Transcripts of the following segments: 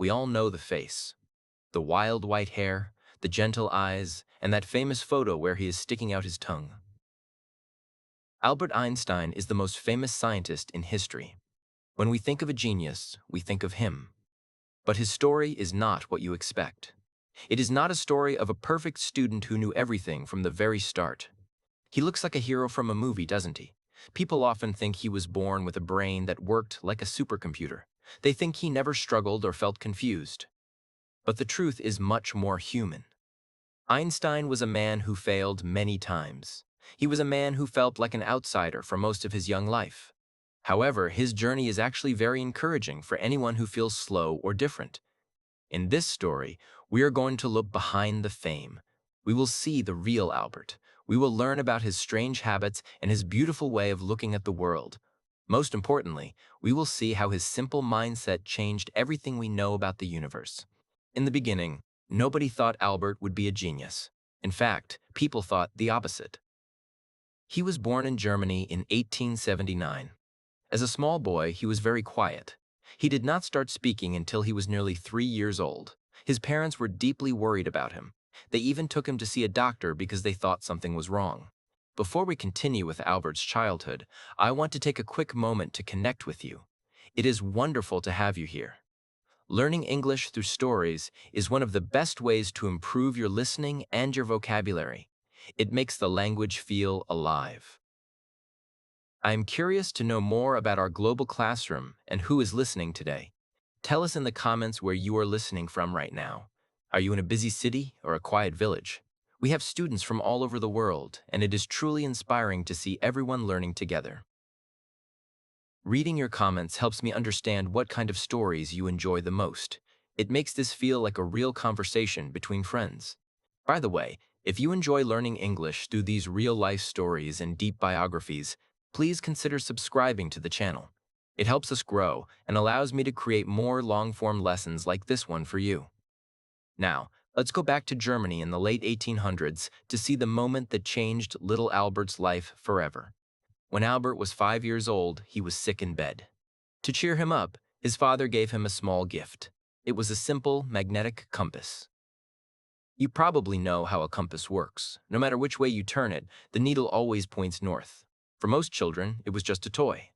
We all know the face. The wild white hair, the gentle eyes, and that famous photo where he is sticking out his tongue. Albert Einstein is the most famous scientist in history. When we think of a genius, we think of him. But his story is not what you expect. It is not a story of a perfect student who knew everything from the very start. He looks like a hero from a movie, doesn't he? People often think he was born with a brain that worked like a supercomputer. They think he never struggled or felt confused. But the truth is much more human. Einstein was a man who failed many times. He was a man who felt like an outsider for most of his young life. However, his journey is actually very encouraging for anyone who feels slow or different. In this story, we are going to look behind the fame. We will see the real Albert. We will learn about his strange habits and his beautiful way of looking at the world. Most importantly, we will see how his simple mindset changed everything we know about the universe. In the beginning, nobody thought Albert would be a genius. In fact, people thought the opposite. He was born in Germany in 1879. As a small boy, he was very quiet. He did not start speaking until he was nearly 3 years old. His parents were deeply worried about him. They even took him to see a doctor because they thought something was wrong. Before we continue with Albert's childhood, I want to take a quick moment to connect with you. It is wonderful to have you here. Learning English through stories is one of the best ways to improve your listening and your vocabulary. It makes the language feel alive. I am curious to know more about our global classroom and who is listening today. Tell us in the comments where you are listening from right now. Are you in a busy city or a quiet village? We have students from all over the world, and it is truly inspiring to see everyone learning together. Reading your comments helps me understand what kind of stories you enjoy the most. It makes this feel like a real conversation between friends. By the way, if you enjoy learning English through these real-life stories and deep biographies, please consider subscribing to the channel. It helps us grow and allows me to create more long-form lessons like this one for you. Now, let's go back to Germany in the late 1800s to see the moment that changed little Albert's life forever. When Albert was 5 years old, he was sick in bed. To cheer him up, his father gave him a small gift. It was a simple magnetic compass. You probably know how a compass works. No matter which way you turn it, the needle always points north. For most children, it was just a toy.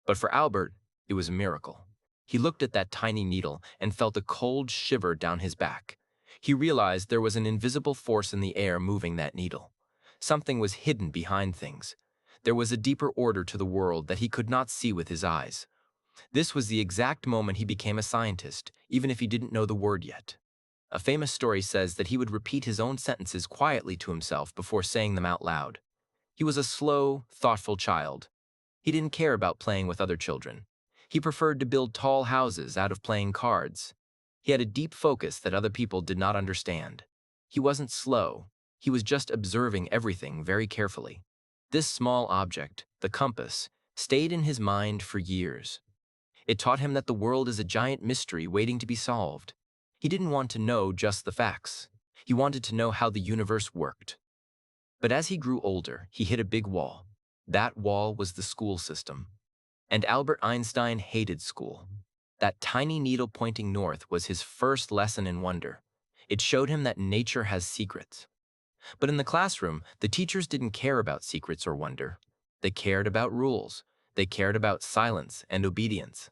But for Albert, it was a miracle. He looked at that tiny needle and felt a cold shiver down his back. He realized there was an invisible force in the air moving that needle. Something was hidden behind things. There was a deeper order to the world that he could not see with his eyes. This was the exact moment he became a scientist, even if he didn't know the word yet. A famous story says that he would repeat his own sentences quietly to himself before saying them out loud. He was a slow, thoughtful child. He didn't care about playing with other children. He preferred to build tall houses out of playing cards. He had a deep focus that other people did not understand. He wasn't slow. He was just observing everything very carefully. This small object, the compass, stayed in his mind for years. It taught him that the world is a giant mystery waiting to be solved. He didn't want to know just the facts. He wanted to know how the universe worked. But as he grew older, he hit a big wall. That wall was the school system. And Albert Einstein hated school. That tiny needle pointing north was his first lesson in wonder. It showed him that nature has secrets. But in the classroom, the teachers didn't care about secrets or wonder. They cared about rules. They cared about silence and obedience.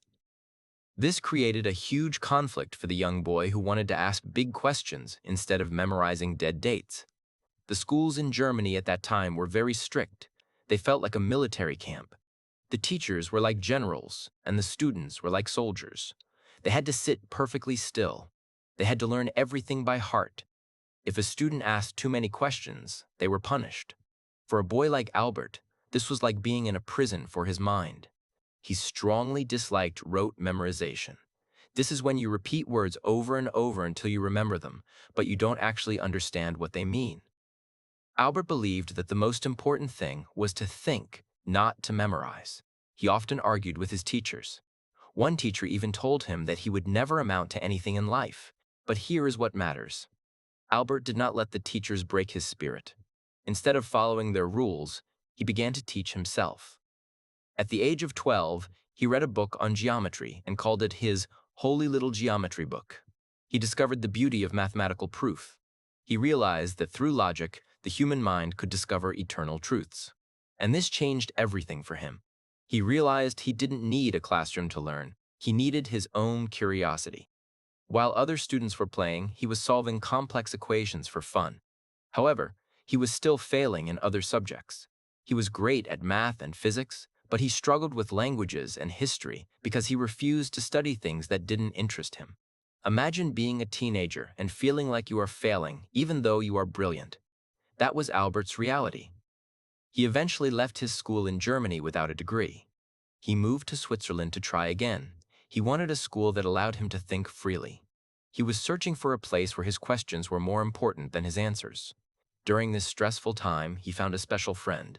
This created a huge conflict for the young boy who wanted to ask big questions instead of memorizing dead dates. The schools in Germany at that time were very strict. They felt like a military camp. The teachers were like generals, and the students were like soldiers. They had to sit perfectly still. They had to learn everything by heart. If a student asked too many questions, they were punished. For a boy like Albert, this was like being in a prison for his mind. He strongly disliked rote memorization. This is when you repeat words over and over until you remember them, but you don't actually understand what they mean. Albert believed that the most important thing was to think, not to memorize. He often argued with his teachers. One teacher even told him that he would never amount to anything in life. But here is what matters. Albert did not let the teachers break his spirit. Instead of following their rules, he began to teach himself. At the age of 12, he read a book on geometry and called it his holy little geometry book. He discovered the beauty of mathematical proof. He realized that through logic, the human mind could discover eternal truths. And this changed everything for him. He realized he didn't need a classroom to learn. He needed his own curiosity. While other students were playing, he was solving complex equations for fun. However, he was still failing in other subjects. He was great at math and physics, but he struggled with languages and history because he refused to study things that didn't interest him. Imagine being a teenager and feeling like you are failing even though you are brilliant. That was Albert's reality. He eventually left his school in Germany without a degree. He moved to Switzerland to try again. He wanted a school that allowed him to think freely. He was searching for a place where his questions were more important than his answers. During this stressful time, he found a special friend.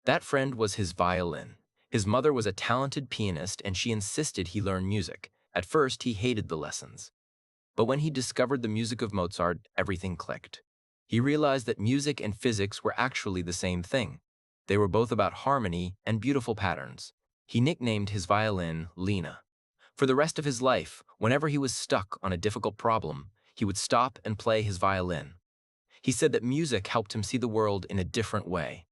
That friend was his violin. His mother was a talented pianist and she insisted he learn music. At first, he hated the lessons. But when he discovered the music of Mozart, everything clicked. He realized that music and physics were actually the same thing. They were both about harmony and beautiful patterns. He nicknamed his violin Lena. For the rest of his life, whenever he was stuck on a difficult problem, he would stop and play his violin. He said that music helped him see the world in a different way.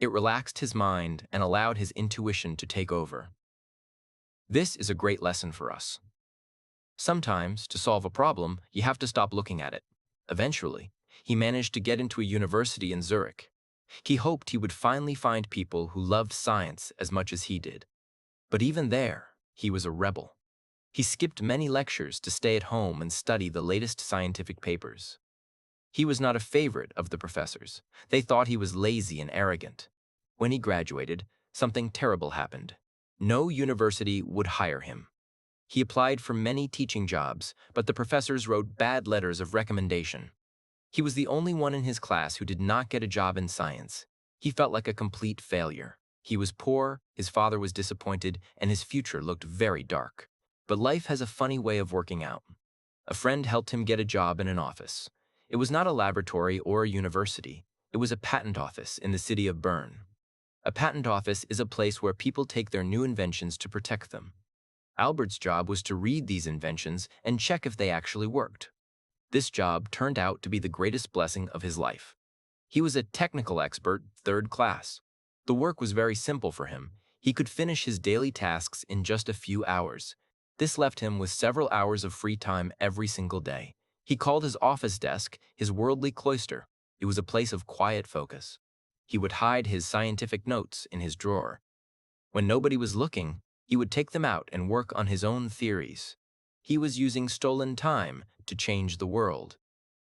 It relaxed his mind and allowed his intuition to take over. This is a great lesson for us. Sometimes, to solve a problem, you have to stop looking at it. Eventually, he managed to get into a university in Zurich. He hoped he would finally find people who loved science as much as he did. But even there, he was a rebel. He skipped many lectures to stay at home and study the latest scientific papers. He was not a favorite of the professors. They thought he was lazy and arrogant. When he graduated, something terrible happened. No university would hire him. He applied for many teaching jobs, but the professors wrote bad letters of recommendation. He was the only one in his class who did not get a job in science. He felt like a complete failure. He was poor, his father was disappointed, and his future looked very dark. But life has a funny way of working out. A friend helped him get a job in an office. It was not a laboratory or a university. It was a patent office in the city of Bern. A patent office is a place where people take their new inventions to protect them. Albert's job was to read these inventions and check if they actually worked. This job turned out to be the greatest blessing of his life. He was a technical expert, third class. The work was very simple for him. He could finish his daily tasks in just a few hours. This left him with several hours of free time every single day. He called his office desk his worldly cloister. It was a place of quiet focus. He would hide his scientific notes in his drawer. When nobody was looking, he would take them out and work on his own theories. He was using stolen time to change the world.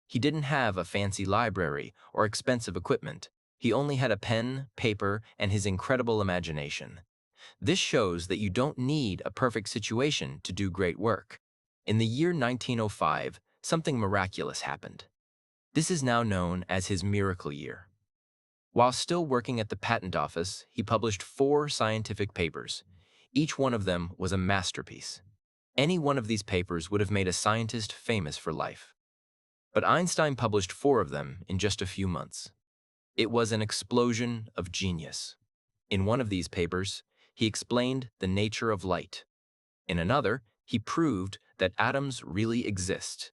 He didn't have a fancy library or expensive equipment. He only had a pen, paper, and his incredible imagination. This shows that you don't need a perfect situation to do great work. In the year 1905, something miraculous happened. This is now known as his miracle year. While still working at the patent office, he published 4 scientific papers. Each one of them was a masterpiece. Any one of these papers would have made a scientist famous for life. But Einstein published 4 of them in just a few months. It was an explosion of genius. In one of these papers, he explained the nature of light. In another, he proved that atoms really exist.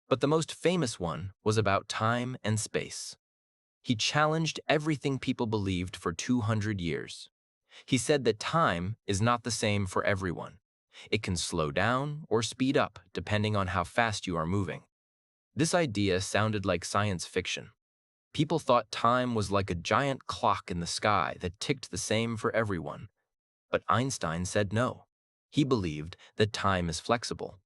But the most famous one was about time and space. He challenged everything people believed for 200 years. He said that time is not the same for everyone. It can slow down or speed up depending on how fast you are moving. This idea sounded like science fiction. People thought time was like a giant clock in the sky that ticked the same for everyone. But Einstein said no. He believed that time is flexible.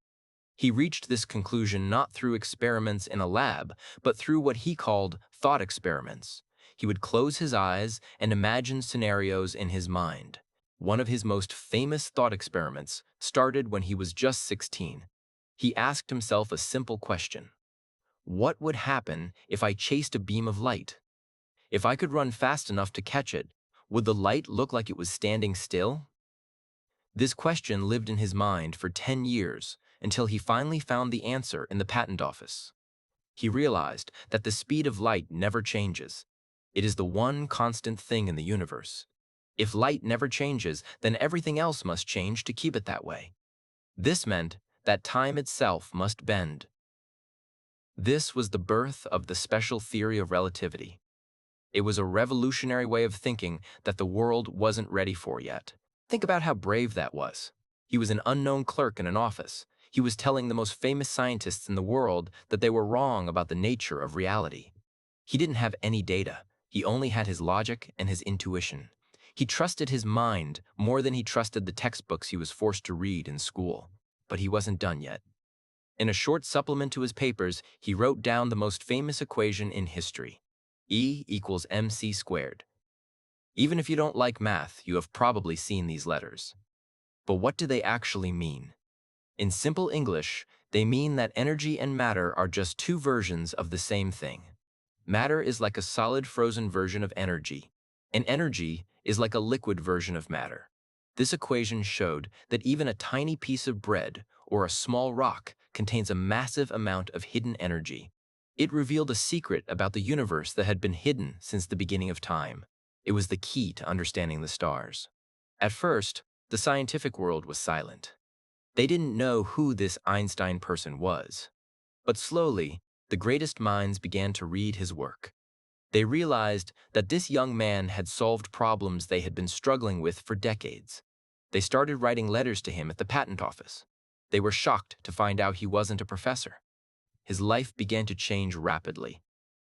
He reached this conclusion not through experiments in a lab, but through what he called thought experiments. He would close his eyes and imagine scenarios in his mind. One of his most famous thought experiments started when he was just 16. He asked himself a simple question. What would happen if I chased a beam of light? If I could run fast enough to catch it, would the light look like it was standing still? This question lived in his mind for 10 years until he finally found the answer in the patent office. He realized that the speed of light never changes. It is the one constant thing in the universe. If light never changes, then everything else must change to keep it that way. This meant that time itself must bend. This was the birth of the special theory of relativity. It was a revolutionary way of thinking that the world wasn't ready for yet. Think about how brave that was. He was an unknown clerk in an office. He was telling the most famous scientists in the world that they were wrong about the nature of reality. He didn't have any data. He only had his logic and his intuition. He trusted his mind more than he trusted the textbooks he was forced to read in school. But he wasn't done yet. In a short supplement to his papers, he wrote down the most famous equation in history: E equals mc squared. Even if you don't like math, you have probably seen these letters. But what do they actually mean? In simple English, they mean that energy and matter are just two versions of the same thing. Matter is like a solid frozen version of energy, and energy is like a liquid version of matter. This equation showed that even a tiny piece of bread or a small rock contains a massive amount of hidden energy. It revealed a secret about the universe that had been hidden since the beginning of time. It was the key to understanding the stars. At first, the scientific world was silent. They didn't know who this Einstein person was. But slowly, the greatest minds began to read his work. They realized that this young man had solved problems they had been struggling with for decades. They started writing letters to him at the patent office. They were shocked to find out he wasn't a professor. His life began to change rapidly.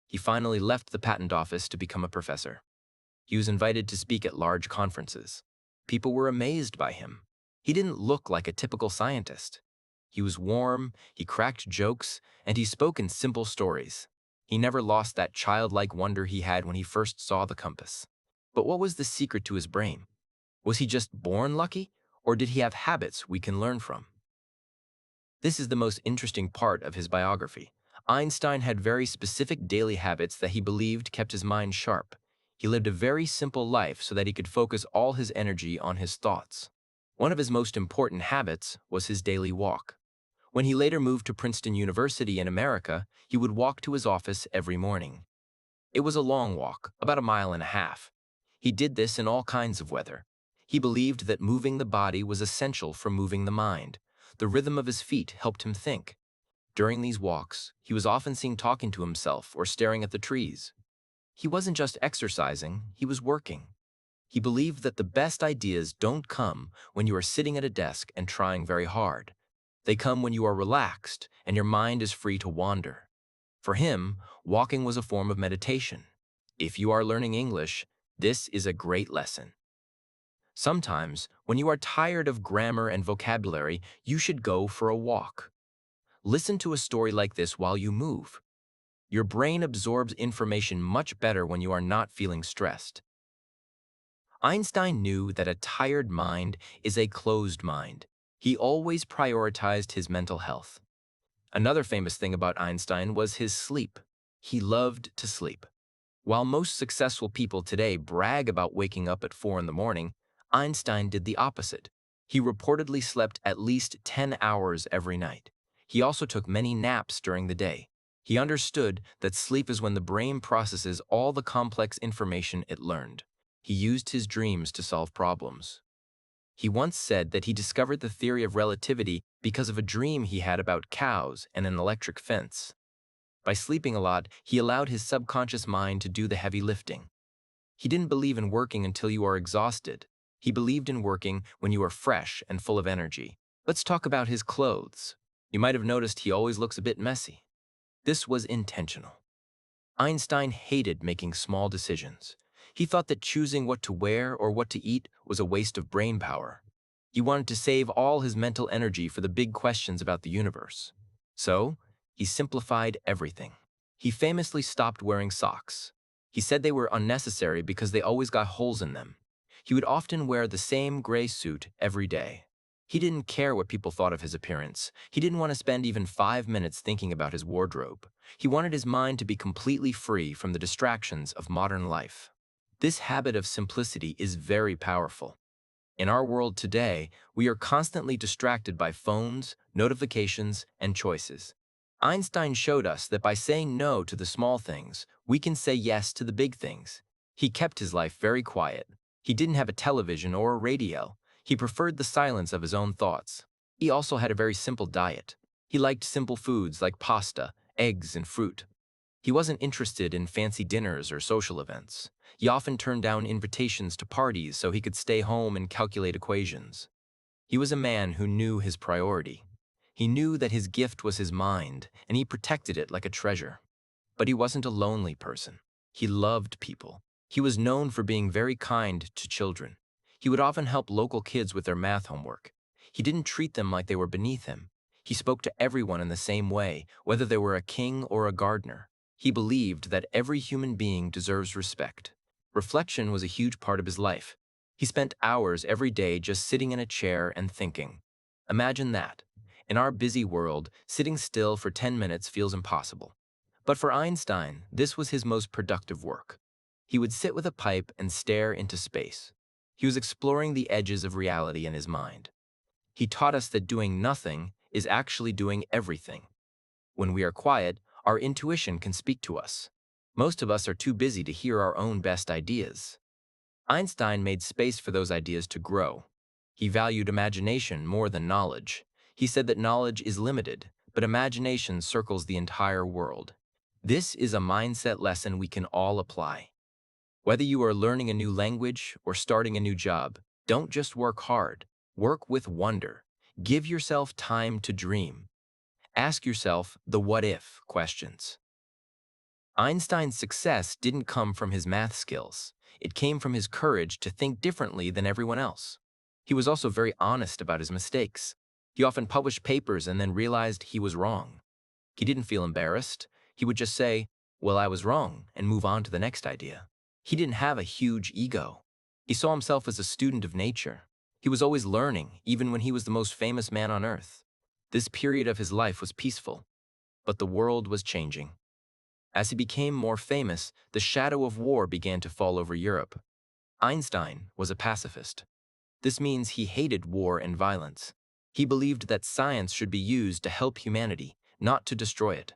He finally left the patent office to become a professor. He was invited to speak at large conferences. People were amazed by him. He didn't look like a typical scientist. He was warm, he cracked jokes, and he spoke in simple stories. He never lost that childlike wonder he had when he first saw the compass. But what was the secret to his brain? Was he just born lucky, or did he have habits we can learn from? This is the most interesting part of his biography. Einstein had very specific daily habits that he believed kept his mind sharp. He lived a very simple life so that he could focus all his energy on his thoughts. One of his most important habits was his daily walk. When he later moved to Princeton University in America, he would walk to his office every morning. It was a long walk, about 1.5 miles. He did this in all kinds of weather. He believed that moving the body was essential for moving the mind. The rhythm of his feet helped him think. During these walks, he was often seen talking to himself or staring at the trees. He wasn't just exercising, he was working. He believed that the best ideas don't come when you are sitting at a desk and trying very hard. They come when you are relaxed and your mind is free to wander. For him, walking was a form of meditation. If you are learning English, this is a great lesson. Sometimes, when you are tired of grammar and vocabulary, you should go for a walk. Listen to a story like this while you move. Your brain absorbs information much better when you are not feeling stressed. Einstein knew that a tired mind is a closed mind. He always prioritized his mental health. Another famous thing about Einstein was his sleep. He loved to sleep. While most successful people today brag about waking up at 4 in the morning, Einstein did the opposite. He reportedly slept at least 10 hours every night. He also took many naps during the day. He understood that sleep is when the brain processes all the complex information it learned. He used his dreams to solve problems. He once said that he discovered the theory of relativity because of a dream he had about cows and an electric fence. By sleeping a lot, he allowed his subconscious mind to do the heavy lifting. He didn't believe in working until you are exhausted. He believed in working when you are fresh and full of energy. Let's talk about his clothes. You might have noticed he always looks a bit messy. This was intentional. Einstein hated making small decisions. He thought that choosing what to wear or what to eat was a waste of brain power. He wanted to save all his mental energy for the big questions about the universe. So, he simplified everything. He famously stopped wearing socks. He said they were unnecessary because they always got holes in them. He would often wear the same gray suit every day. He didn't care what people thought of his appearance. He didn't want to spend even 5 minutes thinking about his wardrobe. He wanted his mind to be completely free from the distractions of modern life. This habit of simplicity is very powerful. In our world today, we are constantly distracted by phones, notifications, and choices. Einstein showed us that by saying no to the small things, we can say yes to the big things. He kept his life very quiet. He didn't have a television or a radio. He preferred the silence of his own thoughts. He also had a very simple diet. He liked simple foods like pasta, eggs, and fruit. He wasn't interested in fancy dinners or social events. He often turned down invitations to parties so he could stay home and calculate equations. He was a man who knew his priority. He knew that his gift was his mind, and he protected it like a treasure. But he wasn't a lonely person. He loved people. He was known for being very kind to children. He would often help local kids with their math homework. He didn't treat them like they were beneath him. He spoke to everyone in the same way, whether they were a king or a gardener. He believed that every human being deserves respect. Reflection was a huge part of his life. He spent hours every day just sitting in a chair and thinking. Imagine that. In our busy world, sitting still for 10 minutes feels impossible. But for Einstein, this was his most productive work. He would sit with a pipe and stare into space. He was exploring the edges of reality in his mind. He taught us that doing nothing is actually doing everything. When we are quiet, our intuition can speak to us. Most of us are too busy to hear our own best ideas. Einstein made space for those ideas to grow. He valued imagination more than knowledge. He said that knowledge is limited, but imagination circles the entire world. This is a mindset lesson we can all apply. Whether you are learning a new language or starting a new job, don't just work hard. Work with wonder. Give yourself time to dream. Ask yourself the what-if questions. Einstein's success didn't come from his math skills. It came from his courage to think differently than everyone else. He was also very honest about his mistakes. He often published papers and then realized he was wrong. He didn't feel embarrassed. He would just say, "Well, I was wrong," and move on to the next idea. He didn't have a huge ego. He saw himself as a student of nature. He was always learning, even when he was the most famous man on earth. This period of his life was peaceful, but the world was changing. As he became more famous, the shadow of war began to fall over Europe. Einstein was a pacifist. This means he hated war and violence. He believed that science should be used to help humanity, not to destroy it.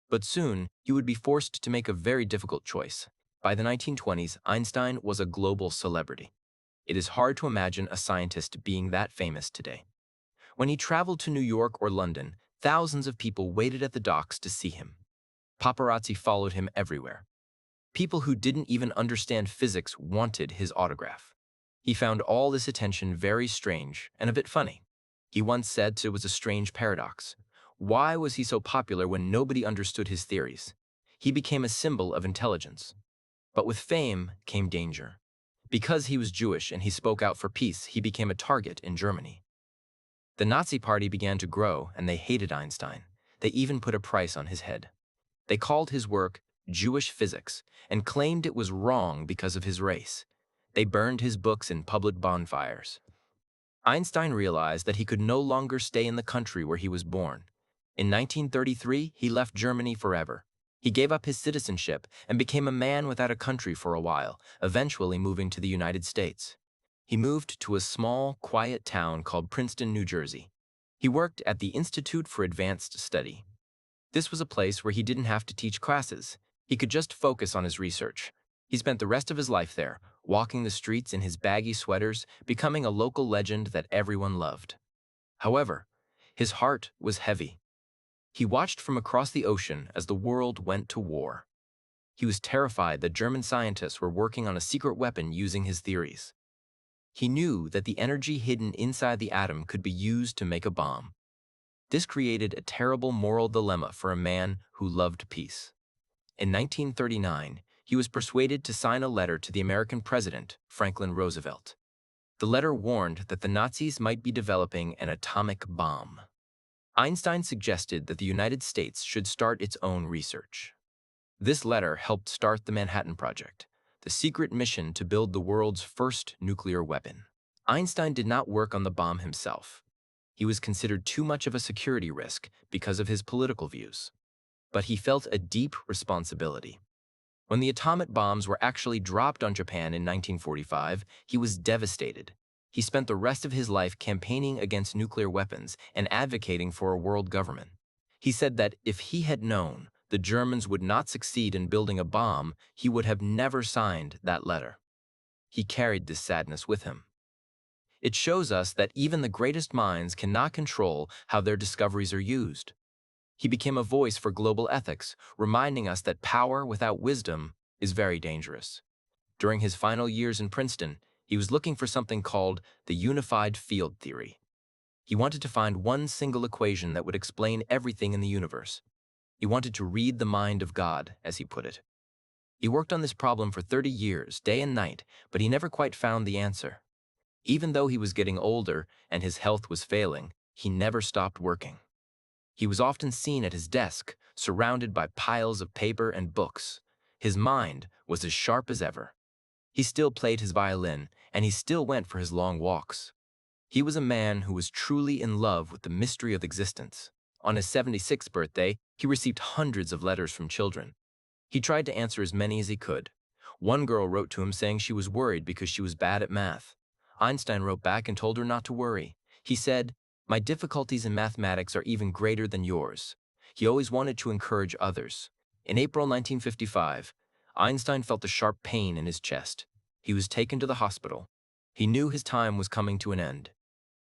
But soon, he would be forced to make a very difficult choice. By the 1920s, Einstein was a global celebrity. It is hard to imagine a scientist being that famous today. When he traveled to New York or London, thousands of people waited at the docks to see him. Paparazzi followed him everywhere. People who didn't even understand physics wanted his autograph. He found all this attention very strange and a bit funny. He once said it was a strange paradox. Why was he so popular when nobody understood his theories? He became a symbol of intelligence. But with fame came danger. Because he was Jewish and he spoke out for peace, he became a target in Germany. The Nazi Party began to grow, and they hated Einstein. They even put a price on his head. They called his work Jewish physics and claimed it was wrong because of his race. They burned his books in public bonfires. Einstein realized that he could no longer stay in the country where he was born. In 1933, he left Germany forever. He gave up his citizenship and became a man without a country for a while, eventually moving to the United States. He moved to a small, quiet town called Princeton, New Jersey. He worked at the Institute for Advanced Study. This was a place where he didn't have to teach classes. He could just focus on his research. He spent the rest of his life there, walking the streets in his baggy sweaters, becoming a local legend that everyone loved. However, his heart was heavy. He watched from across the ocean as the world went to war. He was terrified that German scientists were working on a secret weapon using his theories. He knew that the energy hidden inside the atom could be used to make a bomb. This created a terrible moral dilemma for a man who loved peace. In 1939, he was persuaded to sign a letter to the American president, Franklin Roosevelt. The letter warned that the Nazis might be developing an atomic bomb. Einstein suggested that the United States should start its own research. This letter helped start the Manhattan Project, the secret mission to build the world's first nuclear weapon. Einstein did not work on the bomb himself. He was considered too much of a security risk because of his political views. But he felt a deep responsibility. When the atomic bombs were actually dropped on Japan in 1945, he was devastated. He spent the rest of his life campaigning against nuclear weapons and advocating for a world government. He said that if he had known the Germans would not succeed in building a bomb, he would have never signed that letter. He carried this sadness with him. It shows us that even the greatest minds cannot control how their discoveries are used. He became a voice for global ethics, reminding us that power without wisdom is very dangerous. During his final years in Princeton, he was looking for something called the unified field theory. He wanted to find one single equation that would explain everything in the universe. He wanted to read the mind of God, as he put it. He worked on this problem for 30 years, day and night, but he never quite found the answer. Even though he was getting older and his health was failing, he never stopped working. He was often seen at his desk, surrounded by piles of paper and books. His mind was as sharp as ever. He still played his violin, and he still went for his long walks. He was a man who was truly in love with the mystery of existence. On his 76th birthday, he received hundreds of letters from children. He tried to answer as many as he could. One girl wrote to him saying she was worried because she was bad at math. Einstein wrote back and told her not to worry. He said, "My difficulties in mathematics are even greater than yours." He always wanted to encourage others. In April 1955, Einstein felt a sharp pain in his chest. He was taken to the hospital. He knew his time was coming to an end,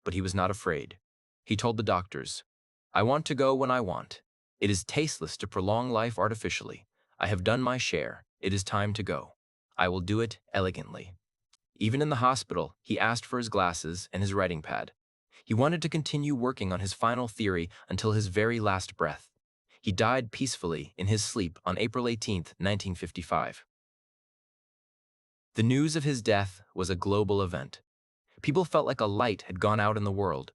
but he was not afraid. He told the doctors, "I want to go when I want. It is tasteless to prolong life artificially. I have done my share. It is time to go. I will do it elegantly." Even in the hospital, he asked for his glasses and his writing pad. He wanted to continue working on his final theory until his very last breath. He died peacefully in his sleep on April 18, 1955. The news of his death was a global event. People felt like a light had gone out in the world.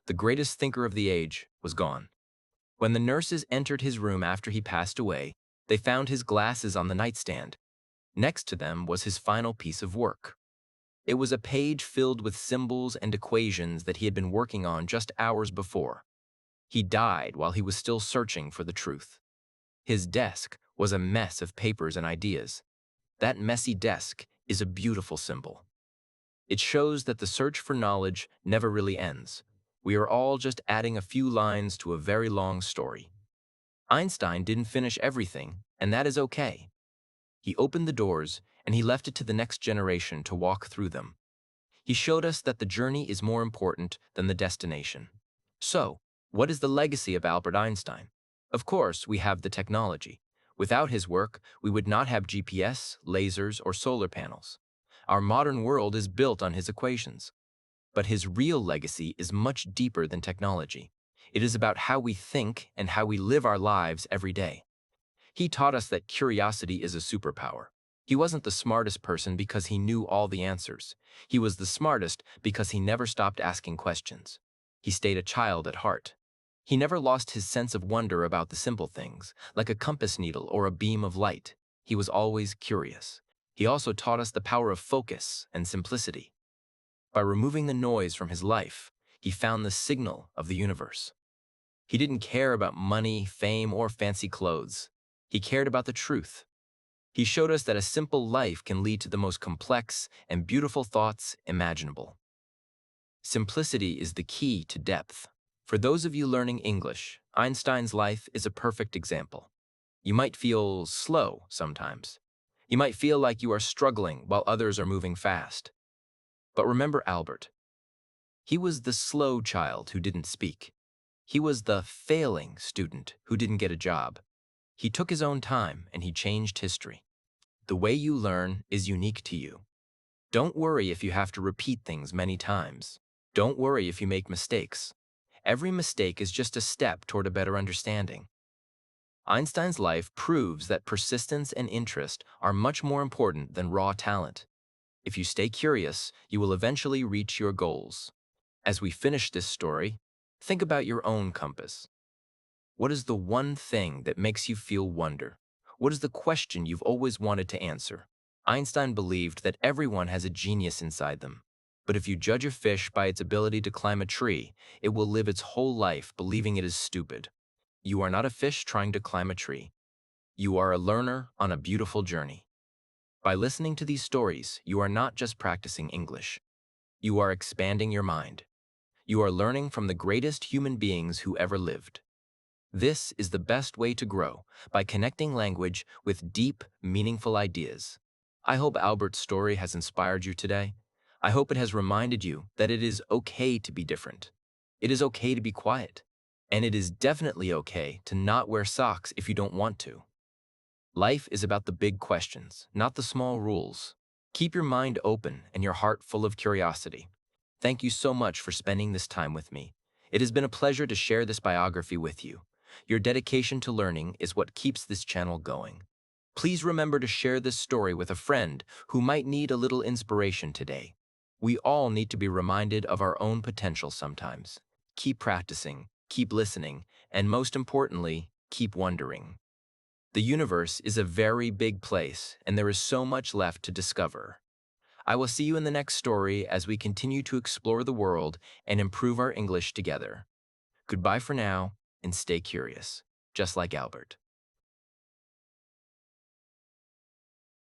The greatest thinker of the age was gone. When the nurses entered his room after he passed away, they found his glasses on the nightstand. Next to them was his final piece of work. It was a page filled with symbols and equations that he had been working on just hours before. He died while he was still searching for the truth. His desk was a mess of papers and ideas. That messy desk is a beautiful symbol. It shows that the search for knowledge never really ends. We are all just adding a few lines to a very long story. Einstein didn't finish everything, and that is okay. He opened the doors, and he left it to the next generation to walk through them. He showed us that the journey is more important than the destination. So, what is the legacy of Albert Einstein? Of course, we have the technology. Without his work, we would not have GPS, lasers, or solar panels. Our modern world is built on his equations. But his real legacy is much deeper than technology. It is about how we think and how we live our lives every day. He taught us that curiosity is a superpower. He wasn't the smartest person because he knew all the answers. He was the smartest because he never stopped asking questions. He stayed a child at heart. He never lost his sense of wonder about the simple things, like a compass needle or a beam of light. He was always curious. He also taught us the power of focus and simplicity. By removing the noise from his life, he found the signal of the universe. He didn't care about money, fame, or fancy clothes. He cared about the truth. He showed us that a simple life can lead to the most complex and beautiful thoughts imaginable. Simplicity is the key to depth. For those of you learning English, Einstein's life is a perfect example. You might feel slow sometimes. You might feel like you are struggling while others are moving fast. But remember Albert. He was the slow child who didn't speak. He was the failing student who didn't get a job. He took his own time and he changed history. The way you learn is unique to you. Don't worry if you have to repeat things many times. Don't worry if you make mistakes. Every mistake is just a step toward a better understanding. Einstein's life proves that persistence and interest are much more important than raw talent. If you stay curious, you will eventually reach your goals. As we finish this story, think about your own compass. What is the one thing that makes you feel wonder? What is the question you've always wanted to answer? Einstein believed that everyone has a genius inside them. But if you judge a fish by its ability to climb a tree, it will live its whole life believing it is stupid. You are not a fish trying to climb a tree. You are a learner on a beautiful journey. By listening to these stories, you are not just practicing English. You are expanding your mind. You are learning from the greatest human beings who ever lived. This is the best way to grow, by connecting language with deep, meaningful ideas. I hope Albert's story has inspired you today. I hope it has reminded you that it is okay to be different. It is okay to be quiet. And it is definitely okay to not wear socks if you don't want to. Life is about the big questions, not the small rules. Keep your mind open and your heart full of curiosity. Thank you so much for spending this time with me. It has been a pleasure to share this biography with you. Your dedication to learning is what keeps this channel going. Please remember to share this story with a friend who might need a little inspiration today. We all need to be reminded of our own potential sometimes. Keep practicing, keep listening, and most importantly, keep wondering. The universe is a very big place, and there is so much left to discover. I will see you in the next story as we continue to explore the world and improve our English together. Goodbye for now, and stay curious, just like Albert.